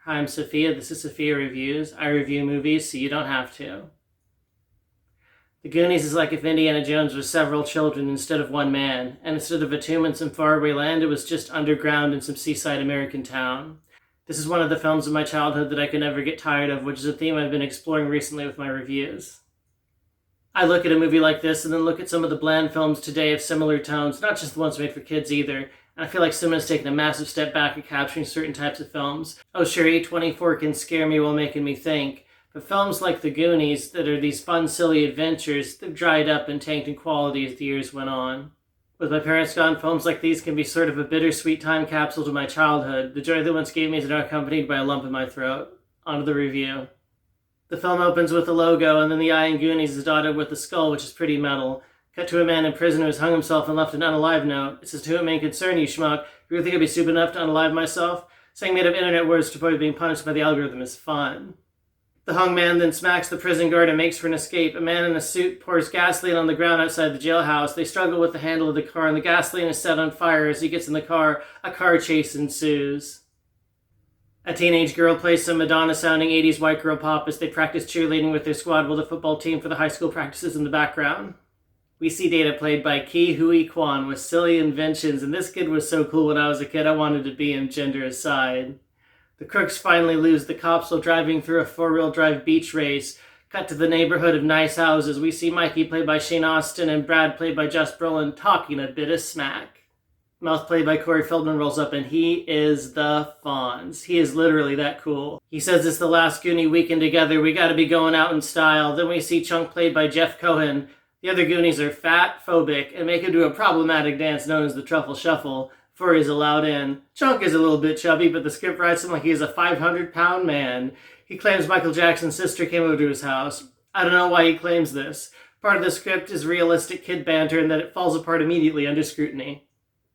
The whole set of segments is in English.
Hi, I'm Sophia. This is Sophia Reviews. I review movies so you don't have to. The Goonies is like if Indiana Jones was several children instead of one man, and instead of a tomb in some faraway land, it was just underground in some seaside American town. This is one of the films of my childhood that I could never get tired of, which is a theme I've been exploring recently with my reviews. I look at a movie like this and then look at some of the bland films today of similar tones, not just the ones made for kids either, and I feel like cinema's taken a massive step back at capturing certain types of films. Oh sure, A24 can scare me while making me think, but films like The Goonies, that are these fun, silly adventures, they've dried up and tanked in quality as the years went on. With my parents gone, films like these can be sort of a bittersweet time capsule to my childhood. The joy they once gave me is now accompanied by a lump in my throat. On to the review. The film opens with a logo, and then the eye in Goonies is dotted with a skull, which is pretty metal. Cut to a man in prison who has hung himself and left an unalive note. It says, "To whom it may concern, you schmuck. You really think I'd be stupid enough to unalive myself? Saying made up internet words to avoid being punished by the algorithm is fun." The hung man then smacks the prison guard and makes for an escape. A man in a suit pours gasoline on the ground outside the jailhouse. They struggle with the handle of the car, and the gasoline is set on fire. As he gets in the car, a car chase ensues. A teenage girl plays some Madonna-sounding 80s white girl pop as they practice cheerleading with their squad while the football team for the high school practices in the background. We see Data played by Ki Hui Kwan with silly inventions, and this kid was so cool when I was a kid I wanted to be him, gender aside. The crooks finally lose the cops while driving through a four-wheel drive beach race. Cut to the neighborhood of nice houses. We see Mikey played by Shane Austen and Brad played by Josh Brolin talking a bit of smack. Mouth played by Corey Feldman rolls up, and he is the Fonz. He is literally that cool. He says it's the last Goonie weekend together. We gotta be going out in style. Then we see Chunk played by Jeff Cohen. The other Goonies are fat phobic and make him do a problematic dance known as the Truffle Shuffle before he's allowed in. Chunk is a little bit chubby, but the script writes him like he is a 500-pound man. He claims Michael Jackson's sister came over to his house. I don't know why he claims this. Part of the script is realistic kid banter and that it falls apart immediately under scrutiny.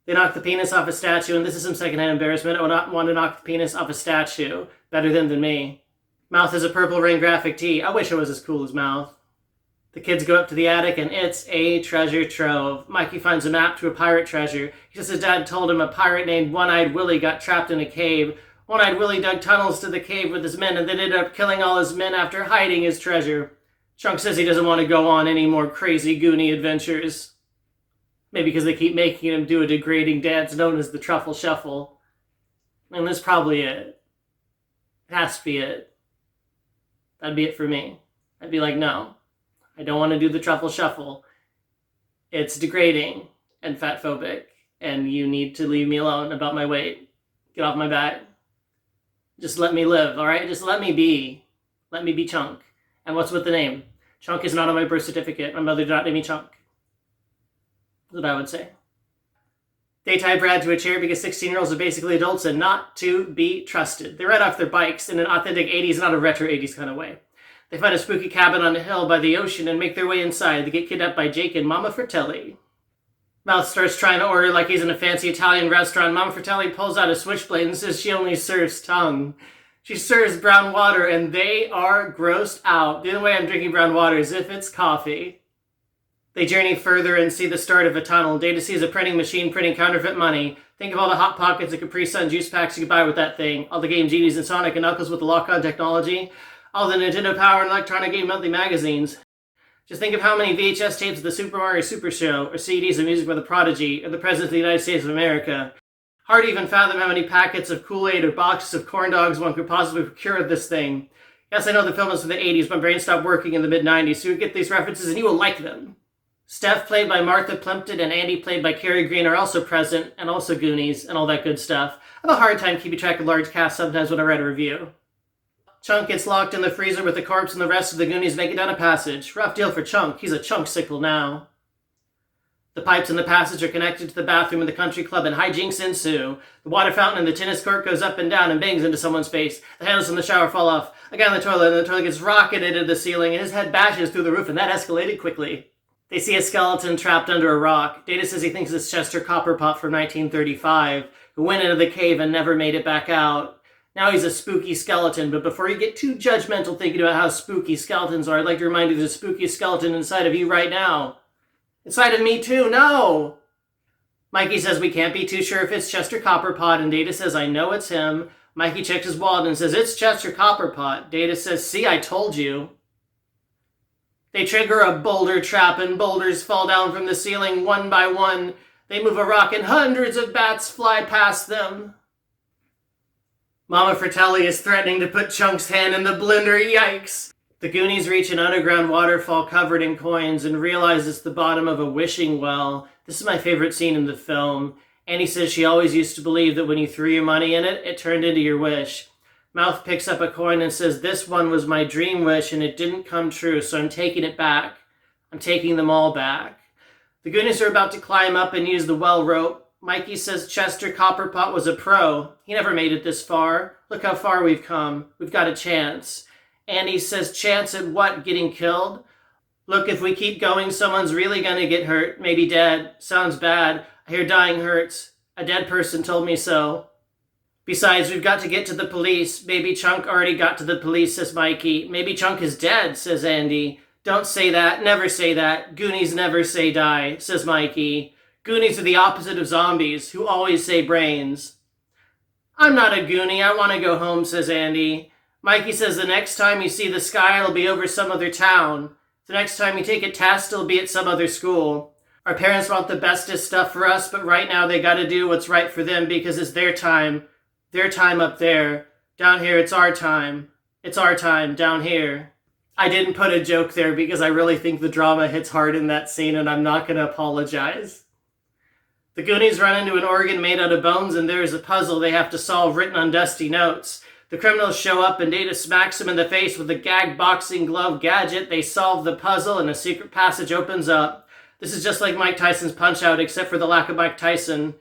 They knock the penis off a statue, and this is some secondhand embarrassment. I would not want to knock the penis off a statue. Better them than me. Mouth is a purple rain graphic tee. I wish I was as cool as Mouth. The kids go up to the attic, and it's a treasure trove. Mikey finds a map to a pirate treasure. He says his dad told him a pirate named One-Eyed Willie got trapped in a cave. One-Eyed Willie dug tunnels to the cave with his men and then ended up killing all his men after hiding his treasure. Chunk says he doesn't want to go on any more crazy Goonie adventures. Maybe because they keep making him do a degrading dance known as the Truffle Shuffle. And that's probably it. It has to be it. That'd be it for me. I'd be like, no. I don't want to do the Truffle Shuffle. It's degrading and fat phobic, and you need to leave me alone about my weight. Get off my back. Just let me live, alright? Just let me be. Let me be Chunk. And what's with the name? Chunk is not on my birth certificate. My mother did not name me Chunk. That's what I would say. They tie Brad to a chair because 16-year-olds are basically adults and not to be trusted. They ride off their bikes in an authentic 80s, not a retro 80s kind of way. They find a spooky cabin on a hill by the ocean and make their way inside. They get kidnapped by Jake and Mama Fratelli. Mouth starts trying to order like he's in a fancy Italian restaurant. Mama Fratelli pulls out a switchblade and says she only serves tongue. She serves brown water, and they are grossed out. The only way I'm drinking brown water is if it's coffee. They journey further and see the start of a tunnel. Data sees a printing machine printing counterfeit money. Think of all the Hot Pockets and Capri Sun juice packs you could buy with that thing. All the Game Genies and Sonic and Knuckles with the lock-on technology. All the Nintendo Power and Electronic Game Monthly magazines. Just think of how many VHS tapes of the Super Mario Super Show, or CDs of music by The Prodigy, or the President of the United States of America. Hard to even fathom how many packets of Kool-Aid or boxes of corn dogs one could possibly procure of this thing. Yes, I know the film is from the 80s, my brain stopped working in the mid-90s, so you get these references and you will like them. Steph, played by Martha Plimpton, and Andy, played by Carrie Green, are also present, and also Goonies, and all that good stuff. I have a hard time keeping track of large casts sometimes when I write a review. Chunk gets locked in the freezer with the corpse, and the rest of the Goonies make it down a passage. Rough deal for Chunk. He's a chunk-sickle now. The pipes in the passage are connected to the bathroom in the country club, and hijinks ensue. The water fountain in the tennis court goes up and down and bangs into someone's face. The handles in the shower fall off. A guy in the toilet, and the toilet gets rocketed into the ceiling, and his head bashes through the roof, and that escalated quickly. They see a skeleton trapped under a rock. Data says he thinks it's Chester Copperpot from 1935, who went into the cave and never made it back out. Now he's a spooky skeleton, but before you get too judgmental thinking about how spooky skeletons are, I'd like to remind you there's a spooky skeleton inside of you right now. Inside of me too, no! Mikey says we can't be too sure if it's Chester Copperpot, and Data says I know it's him. Mikey checks his wallet and says, "It's Chester Copperpot." Data says, "See, I told you." They trigger a boulder trap and boulders fall down from the ceiling one by one. They move a rock and hundreds of bats fly past them. Mama Fratelli is threatening to put Chunk's hand in the blender. Yikes! The Goonies reach an underground waterfall covered in coins and realize it's the bottom of a wishing well. This is my favorite scene in the film. Annie says she always used to believe that when you threw your money in it, it turned into your wish. Mouth picks up a coin and says, "This one was my dream wish and it didn't come true, so I'm taking it back. I'm taking them all back." The Goonies are about to climb up and use the well rope. Mikey says Chester Copperpot was a pro. He never made it this far. Look how far we've come. We've got a chance. Andy says, "Chance at what? Getting killed? Look, if we keep going, someone's really gonna get hurt. Maybe dead. Sounds bad. I hear dying hurts. A dead person told me so. Besides, we've got to get to the police. Maybe Chunk already got to the police," says Mikey. "Maybe Chunk is dead," says Andy. "Don't say that. Never say that. Goonies never say die," says Mikey. "Goonies are the opposite of zombies, who always say brains." "I'm not a Goonie. I want to go home," says Andy. Mikey says the next time you see the sky, it'll be over some other town. The next time you take a test, it'll be at some other school. Our parents want the bestest stuff for us, but right now they gotta do what's right for them because it's their time. Their time up there. Down here, it's our time. It's our time down here. I didn't put a joke there because I really think the drama hits hard in that scene and I'm not gonna apologize. The Goonies run into an organ made out of bones and there is a puzzle they have to solve written on dusty notes. The criminals show up and Data smacks them in the face with a gag boxing glove gadget. They solve the puzzle and a secret passage opens up. This is just like Mike Tyson's Punch-Out except for the lack of Mike Tyson.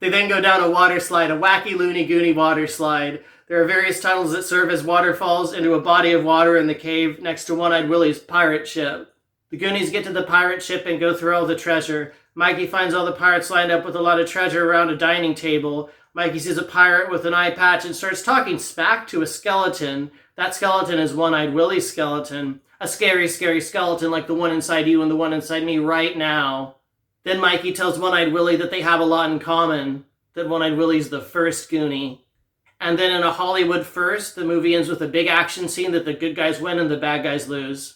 They then go down a water slide, a wacky loony Goonie water slide. There are various tunnels that serve as waterfalls into a body of water in the cave next to One-Eyed Willie's pirate ship. The Goonies get to the pirate ship and go through all the treasure. Mikey finds all the pirates lined up with a lot of treasure around a dining table. Mikey sees a pirate with an eye patch and starts talking smack to a skeleton. That skeleton is One-Eyed Willie's skeleton. A scary, scary skeleton like the one inside you and the one inside me right now. Then Mikey tells One-Eyed Willie that they have a lot in common. That One-Eyed Willie's the first Goonie. And then in a Hollywood first, the movie ends with a big action scene that the good guys win and the bad guys lose.